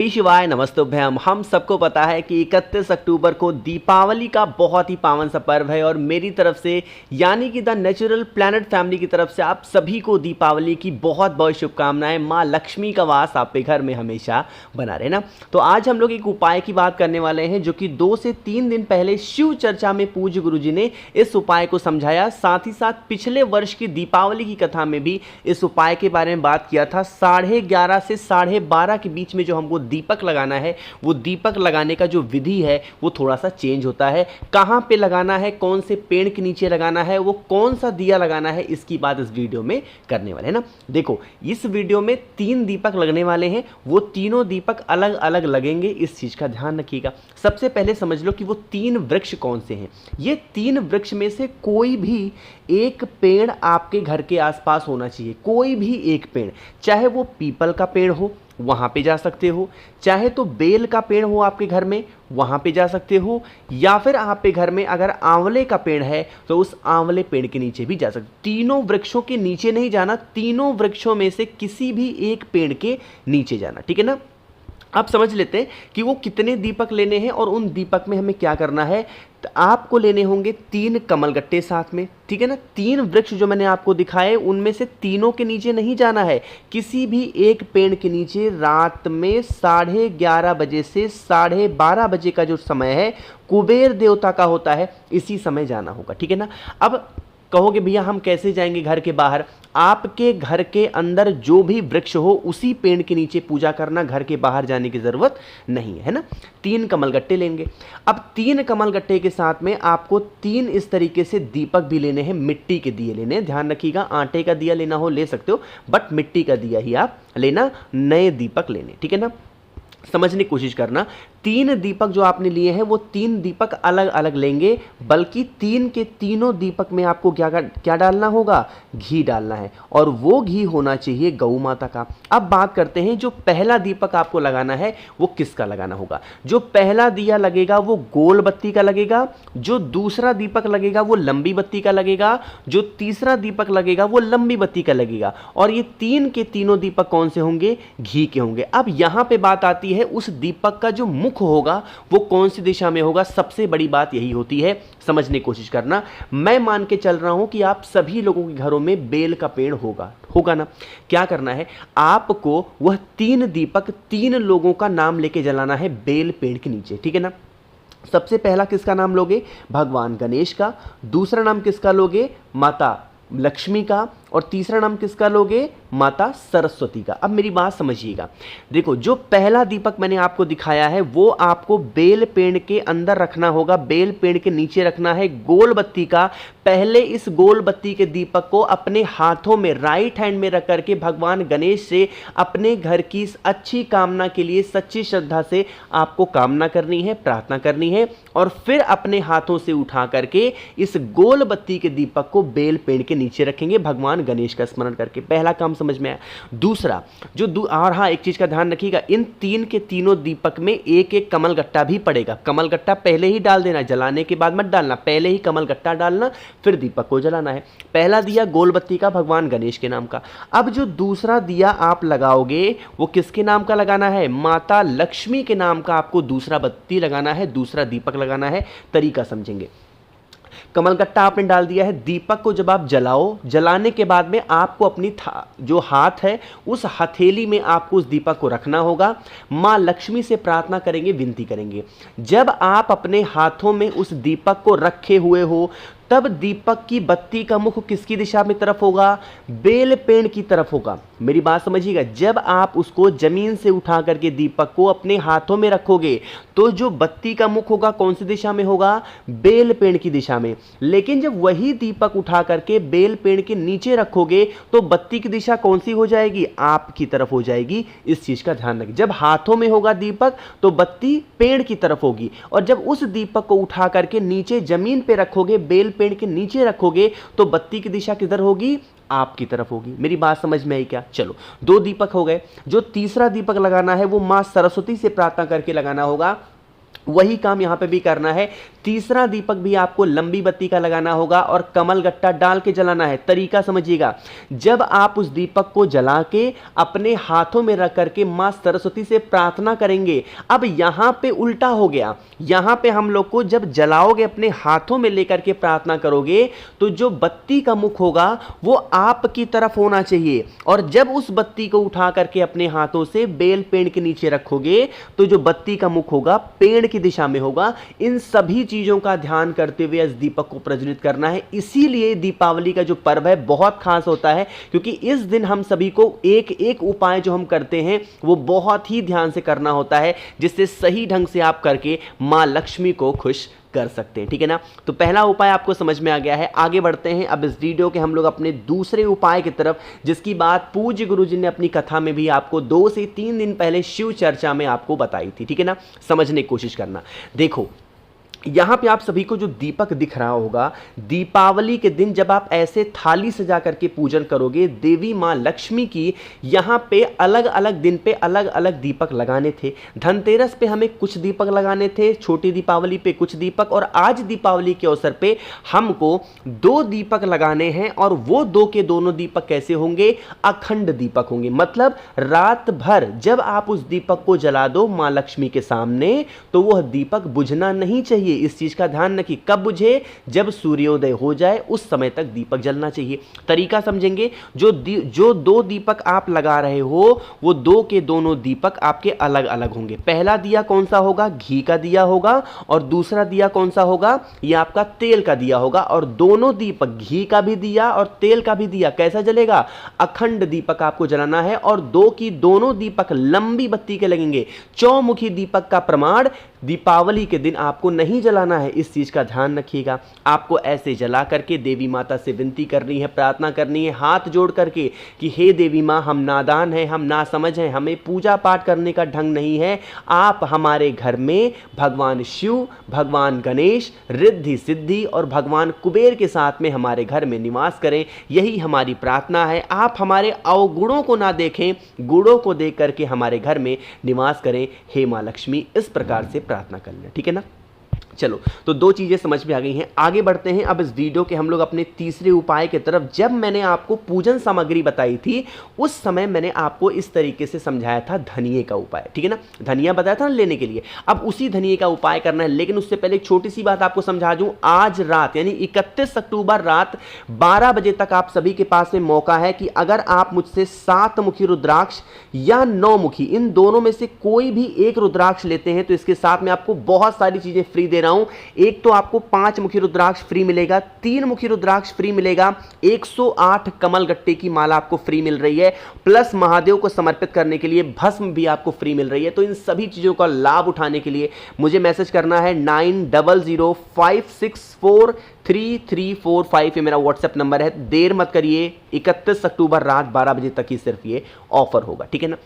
शिवाय नमस्तुभ्यम। हम सबको पता है कि 31 अक्टूबर को दीपावली का बहुत ही पावन सा पर्व है और मेरी तरफ से यानी कि द नेचुरल प्लैनेट फैमिली की तरफ से आप सभी को दीपावली की बहुत बहुत शुभकामनाएं। माँ लक्ष्मी का वास आपके घर में हमेशा बना रहे ना। तो आज हम लोग एक उपाय की बात करने वाले हैं जो कि 2 से 3 दिन पहले शिव चर्चा में पूज्य गुरु जी ने इस उपाय को समझाया। साथ ही साथ पिछले वर्ष की दीपावली की कथा में भी इस उपाय के बारे में बात किया था। 11:30 से 12:30 के बीच में जो हमको दीपक लगाना है, वो दीपक लगाने का जो विधि है वो थोड़ा सा चेंज होता है। कहाँ पे लगाना है, कौन से पेड़ के नीचे लगाना है, वो कौन सा दिया लगाना है, इसकी बात इस वीडियो में करने वाले हैं ना। देखो, इस वीडियो में 3 दीपक लगने वाले हैं, वो तीनों दीपक अलग अलग लगेंगे, इस चीज का ध्यान रखिएगा। सबसे पहले समझ लो कि वो 3 वृक्ष कौन से हैं। ये 3 वृक्ष में से कोई भी एक पेड़ आपके घर के आसपास होना चाहिए। कोई भी एक पेड़, चाहे वो पीपल का पेड़ हो, वहां पे जा सकते हो, चाहे तो बेल का पेड़ हो आपके घर में, वहां पे जा सकते हो, या फिर आपके घर में अगर आंवले का पेड़ है तो उस आंवले पेड़ के नीचे भी जा सकते हो। तीनों वृक्षों के नीचे नहीं जाना, तीनों वृक्षों में से किसी भी एक पेड़ के नीचे जाना, ठीक है ना। अब समझ लेते हैं कि वो कितने दीपक लेने हैं और उन दीपक में हमें क्या करना है। तो आपको लेने होंगे 3 कमलगट्टे साथ में, ठीक है ना। 3 वृक्ष जो मैंने आपको दिखाए उनमें से तीनों के नीचे नहीं जाना है, किसी भी एक पेड़ के नीचे रात में 11:30 बजे से 12:30 बजे का जो समय है कुबेर देवता का होता है, इसी समय जाना होगा, ठीक है ना। अब कहोगे भैया हम कैसे जाएंगे घर के बाहर। आपके घर के अंदर जो भी वृक्ष हो उसी पेड़ के नीचे पूजा करना, घर के बाहर जाने की जरूरत नहीं है ना। 3 कमलगट्टे लेंगे। अब 3 कमलगट्टे के साथ में आपको 3 इस तरीके से दीपक भी लेने हैं, मिट्टी के दिए लेने हैं। ध्यान रखिएगा, आटे का दिया लेना हो ले सकते हो, बट मिट्टी का दिया ही आप लेना, नए दीपक लेने, ठीक है ना। समझने की कोशिश करना, 3 दीपक जो आपने लिए हैं वो 3 दीपक अलग अलग लेंगे, बल्कि 3 के तीनों दीपक में आपको क्या डालना होगा, घी डालना है, और वो घी होना चाहिए गौ माता का। अब बात करते हैं, जो पहला दीपक आपको लगाना है वो किसका लगाना होगा। जो पहला दिया लगेगा वो गोल बत्ती का लगेगा, जो दूसरा दीपक लगेगा वो लंबी बत्ती का लगेगा, जो तीसरा दीपक लगेगा वो लंबी बत्ती का लगेगा, और ये 3 के तीनों दीपक कौन से होंगे, घी के होंगे। अब यहां पे बात आती है उस दीपक का जो मुख होगा वो कौन सी दिशा में होगा। सबसे बड़ी बात यही होती है, समझने की कोशिश करना। मैं मान के चल रहा हूं कि आप सभी लोगों के घरों में बेल का पेड़ होगा ना। क्या करना है, आपको वह 3 दीपक 3 लोगों का नाम लेके जलाना है बेल पेड़ के नीचे, ठीक है ना। सबसे पहला किसका नाम लोगे, भगवान गणेश का। दूसरा नाम किसका लोगे, माता लक्ष्मी का। और तीसरा नाम किसका लोगे, माता सरस्वती का। अब मेरी बात समझिएगा, देखो जो पहला दीपक मैंने आपको दिखाया है वो आपको बेल पेड़ के अंदर रखना होगा, बेल पेड़ के नीचे रखना है गोल बत्ती का। पहले इस गोल बत्ती के दीपक को अपने हाथों में राइट हैंड में रख करके भगवान गणेश से अपने घर की अच्छी कामना के लिए सच्ची श्रद्धा से आपको कामना करनी है, प्रार्थना करनी है, और फिर अपने हाथों से उठा करके इस गोल बत्ती के दीपक को बेल पेड़ के नीचे रखेंगे भगवान गणेश का स्मरण करके। पहला काम समझ में आया। दूसरा और हाँ, एक चीज का ध्यान रखिएगा, इन 3 के तीनों दीपक में एक एक कमलगट्टा भी पड़ेगा। कमलगट्टा पहले ही डाल देना, जलाने के बाद मत डालना, पहले ही कमलगट्टा डालना, फिर दीपक को जलाना है। पहला दिया गोल बत्ती का भगवान गणेश के नाम का। अब जो दूसरा दिया आप लगाओगे वो किसके नाम का लगाना है, माता लक्ष्मी के नाम का आपको दूसरा बत्ती लगाना है, दूसरा दीपक लगाना है। तरीका समझेंगे। कमलगट्टा आपने डाल दिया है, दीपक को जब आप जलाओ, जलाने के बाद में आपको अपनी जो हाथ है उस हथेली में आपको उस दीपक को रखना होगा। माँ लक्ष्मी से प्रार्थना करेंगे, विनती करेंगे। जब आप अपने हाथों में उस दीपक को रखे हुए हो तब दीपक की बत्ती का मुख किसकी दिशा में तरफ होगा, बेल पेड़ की तरफ होगा। मेरी बात समझिएगा, जब आप उसको जमीन से उठा करके दीपक को अपने हाथों में रखोगे तो जो बत्ती का मुख होगा कौन सी दिशा में होगा, बेल पेड़ की दिशा में। लेकिन जब वही दीपक उठा करके बेल पेड़ के नीचे रखोगे तो बत्ती की दिशा कौन सी हो जाएगी, आपकी तरफ हो जाएगी। इस चीज का ध्यान रखिए, जब हाथों में होगा दीपक तो बत्ती पेड़ की तरफ होगी, और जब उस दीपक को उठा करके नीचे जमीन पे रखोगे, बेल पेड़ के नीचे रखोगे, तो बत्ती की दिशा किधर होगी, आपकी तरफ होगी। मेरी बात समझ में आई क्या। चलो, 2 दीपक हो गए। जो तीसरा दीपक लगाना है वो मां सरस्वती से प्रार्थना करके लगाना होगा। वही काम यहां पे भी करना है। तीसरा दीपक भी आपको लंबी बत्ती का लगाना होगा और कमल गट्टा डाल के जलाना है। तरीका समझिएगा, जब आप उस दीपक को जला के अपने हाथों में रख करके मां सरस्वती से प्रार्थना करेंगे। अब यहां पे उल्टा हो गया, यहां पे हम लोग को जब जलाओगे अपने हाथों में लेकर के प्रार्थना करोगे तो जो बत्ती का मुख होगा वो आपकी तरफ होना चाहिए, और जब उस बत्ती को उठा करके अपने हाथों से बेल पेड़ के नीचे रखोगे तो जो बत्ती का मुख होगा पेड़ की दिशा में होगा। इन सभी चीजों का ध्यान करते हुए इस दीपक को प्रज्वलित करना है। इसीलिए दीपावली का जो पर्व है बहुत खास होता है, क्योंकि इस दिन हम सभी को एक एक उपाय जो हम करते हैं वो बहुत ही ध्यान से करना होता है, जिससे सही ढंग से आप करके मां लक्ष्मी को खुश कर सकते हैं। ठीक है ना, तो पहला उपाय आपको समझ में आ गया है। आगे बढ़ते हैं अब इस वीडियो के हम लोग अपने दूसरे उपाय की तरफ, जिसकी बात पूज्य गुरुजी ने अपनी कथा में भी आपको 2 से 3 दिन पहले शिव चर्चा में आपको बताई थी। ठीक है ना, समझने की कोशिश करना। देखो यहां पे आप सभी को जो दीपक दिख रहा होगा, दीपावली के दिन जब आप ऐसे थाली सजा करके पूजन करोगे देवी मां लक्ष्मी की, यहां पे अलग अलग दिन पे अलग अलग दीपक लगाने थे। धनतेरस पे हमें कुछ दीपक लगाने थे, छोटी दीपावली पे कुछ दीपक, और आज दीपावली के अवसर पे हमको 2 दीपक लगाने हैं। और वो 2 के दोनों दीपक कैसे होंगे? अखंड दीपक होंगे। मतलब रात भर जब आप उस दीपक को जला दो मां लक्ष्मी के सामने तो वह दीपक बुझना नहीं चाहिए। इस चीज का ध्यान रखिए, कब बुझे? जब सूर्योदय हो जाए उस समय तक दीपक जलना चाहिए। तरीका समझेंगे, जो 2 दीपक आप लगा रहे हो वो 2 के दोनों दीपक आपके अलग अलग होंगे। पहला दिया कौन सा होगा? घी का दिया होगा, और दूसरा दिया कौन सा होगा? ये आपका तेल का दिया होगा। और दोनों दीपक, घी का भी दिया और तेल का भी दिया, कैसा जलेगा? अखंड दीपक आपको जलाना है, और 2 की दोनों दीपक लंबी बत्ती के लगेंगे। चौमुखी दीपक का प्रमाण दीपावली के दिन आपको नहीं जलाना है, इस चीज का ध्यान रखिएगा। आपको ऐसे जला करके देवी माता से विनती करनी है, प्रार्थना करनी है हाथ जोड़ करके कि हे देवी मां, हम नादान हैं, हम नासमझ हैं, हमें पूजा पाठ करने का ढंग नहीं है। आप हमारे घर में भगवान शिव, भगवान गणेश, रिद्धि सिद्धि और भगवान कुबेर के साथ में हमारे घर में निवास करें, यही हमारी प्रार्थना है। आप हमारे अवगुणों को ना देखें, गुणों को देख करके हमारे घर में निवास करें, हे मां लक्ष्मी। इस प्रकार से प्रार्थना कर लें। ठीक है ना, चलो तो 2 चीजें समझ में आ गई हैं। आगे बढ़ते हैं अब इस वीडियो के हम लोग अपने तीसरे उपाय की तरफ। जब मैंने आपको पूजन सामग्री बताई थी उस समय मैंने आपको इस तरीके से समझाया था धनिये का उपाय। ठीक है ना, धनिया बताया था ना लेने के लिए, अब उसी धनिये का उपाय करना है। लेकिन उससे पहले एक छोटी सी बात आपको समझा दूं, आज रात यानी 31 अक्टूबर रात 12 बजे तक आप सभी के पास में मौका है कि अगर आप मुझसे 7 मुखी रुद्राक्ष या 9 मुखी, इन दोनों में से कोई भी एक रुद्राक्ष लेते हैं तो इसके साथ में आपको बहुत सारी चीजें फ्री दे रहा हूं। एक तो आपको 5 मुखी रुद्राक्ष फ्री मिलेगा, 3 मुखी रुद्राक्ष फ्री मिलेगा, 108 कमल गट्टे की माला आपको फ्री मिल रही है, प्लस महादेव को समर्पित करने के लिए भस्म भी आपको फ्री मिल रही है। तो इन सभी चीजों का लाभ उठाने के लिए मुझे मैसेज करना है 9005643345, ये मेरा व्हाट्सएप नंबर है। देर मत करिए, 31 अक्टूबर रात 12 बजे तक ही सिर्फ ये ऑफर होगा। ठीक है ना,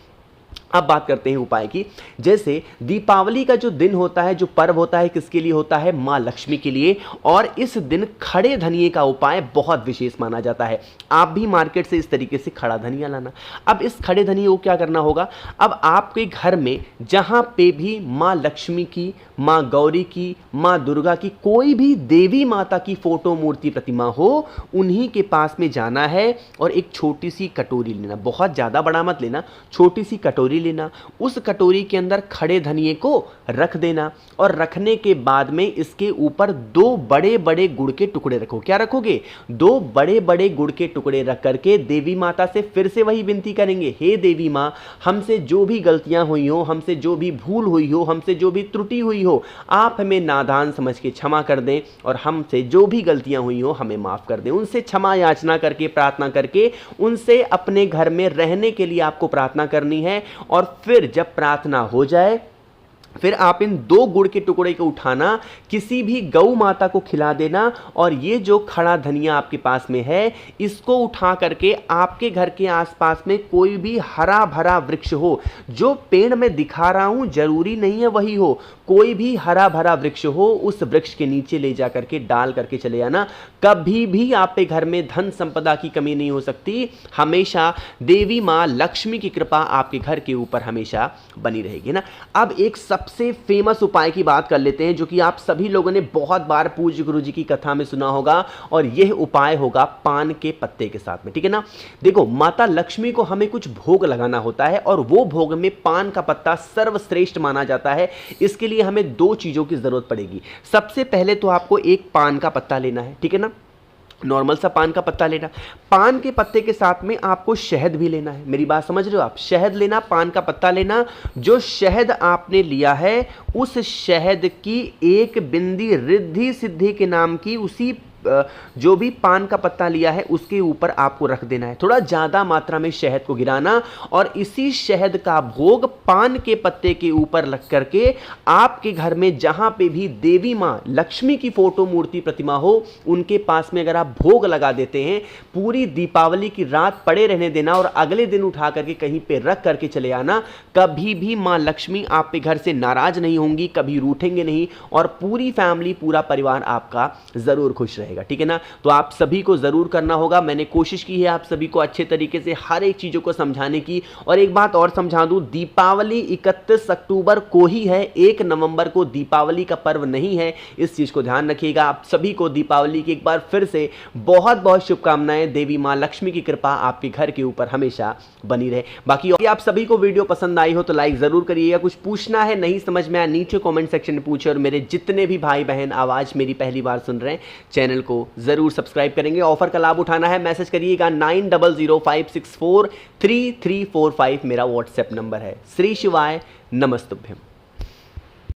अब बात करते हैं उपाय की। जैसे दीपावली का जो दिन होता है, जो पर्व होता है, किसके लिए होता है? मां लक्ष्मी के लिए। और इस दिन खड़े धनिये का उपाय बहुत विशेष माना जाता है। आप भी मार्केट से इस तरीके से खड़ा धनिया लाना। अब इस खड़े धनिये को क्या करना होगा? अब आपके घर में जहां पे भी मां लक्ष्मी की, मां गौरी की, मां दुर्गा की, कोई भी देवी माता की फोटो, मूर्ति, प्रतिमा हो, उन्हीं के पास में जाना है और एक छोटी सी कटोरी लेना। बहुत ज्यादा बड़ा मत लेना, छोटी सी कटोरी लेना। उस कटोरी के अंदर खड़े धनिये को रख देना, और रखने के बाद में इसके ऊपर 2 बड़े बड़े गुड़ के टुकड़े रखो। क्या रखोगे? 2 बड़े बड़े गुड़ के टुकड़े रख करके देवी माता से फिर से वही विनती करेंगे, हे देवी मां, हमसे जो भी गलतियां हुई हो, हमसे जो भी भूल हुई हो, हमसे जो भी त्रुटि हुई हो, आप हमें नादान समझ के क्षमा कर दें, और हमसे जो भी गलतियां हुई हो हमें माफ कर दें। उनसे क्षमा याचना करके, प्रार्थना करके, उनसे अपने घर में रहने के लिए आपको प्रार्थना करनी है। और फिर जब प्रार्थना हो जाए, फिर आप इन 2 गुड़ के टुकड़े को उठाना, किसी भी गौ माता को खिला देना, और ये जो खड़ा धनिया आपके पास में है इसको उठा करके आपके घर के आसपास में कोई भी हरा भरा वृक्ष हो, जो पेड़ में दिखा रहा हूं जरूरी नहीं है वही हो, कोई भी हरा भरा वृक्ष हो, उस वृक्ष के नीचे ले जा करके डाल करके चले जाना। कभी भी आपके घर में धन संपदा की कमी नहीं हो सकती, हमेशा देवी मां लक्ष्मी की कृपा आपके घर के ऊपर हमेशा बनी रहेगी ना। अब एक सब सबसे फेमस उपाय की बात कर लेते हैं, जो कि आप सभी लोगों ने बहुत बार पूज्य गुरु जी की कथा में सुना होगा, और यह उपाय होगा पान के पत्ते के साथ में, ठीक है ना। देखो, माता लक्ष्मी को हमें कुछ भोग लगाना होता है, और वो भोग में पान का पत्ता सर्वश्रेष्ठ माना जाता है। इसके लिए हमें 2 चीजों की जरूरत पड़ेगी। सबसे पहले तो आपको एक पान का पत्ता लेना है, ठीक है ना, नॉर्मल सा पान का पत्ता लेना। पान के पत्ते के साथ में आपको शहद भी लेना है। मेरी बात समझ रहे हो आप? शहद लेना, पान का पत्ता लेना। जो शहद आपने लिया है, उस शहद की एक बिंदी रिद्धि सिद्धि के नाम की उसी जो भी पान का पत्ता लिया है उसके ऊपर आपको रख देना है। थोड़ा ज्यादा मात्रा में शहद को गिराना, और इसी शहद का भोग पान के पत्ते के ऊपर रख करके आपके घर में जहां पे भी देवी मां लक्ष्मी की फोटो, मूर्ति, प्रतिमा हो, उनके पास में अगर आप भोग लगा देते हैं, पूरी दीपावली की रात पड़े रहने देना, और अगले दिन उठा करके कहीं पे रख करके चले आना। कभी भी मां लक्ष्मी आपके घर से नाराज नहीं होंगी, कभी रूठेंगे नहीं, और पूरी फैमिली, पूरा परिवार आपका जरूर खुश रहेगा, ठीक है ना। तो आप सभी को जरूर करना होगा। मैंने कोशिश की है आप सभी को अच्छे तरीके से हर एक चीजों को समझाने की। और एक बात और समझा दूं, दीपावली 31 अक्टूबर को ही है, 1 नवंबर को दीपावली का पर्व नहीं है। इस चीज को ध्यान रखिएगा। आप सभी को दीपावली की एक बार फिर से बहुत बहुत शुभकामनाएं। देवी मां लक्ष्मी की कृपा आपके घर के ऊपर हमेशा बनी रहे। बाकी आप सभी को वीडियो पसंद आई हो तो लाइक जरूर करिएगा। कुछ पूछना है, नहीं समझ में आया, नीचे कमेंट सेक्शन में पूछे। और मेरे जितने भी भाई बहन आवाज मेरी पहली बार सुन रहे हैं, चैनल को जरूर सब्सक्राइब करेंगे। ऑफर का लाभ उठाना है, मैसेज करिएगा 9005643345 मेरा व्हाट्सएप नंबर है। श्री शिवाय नमस्तुभ्यम।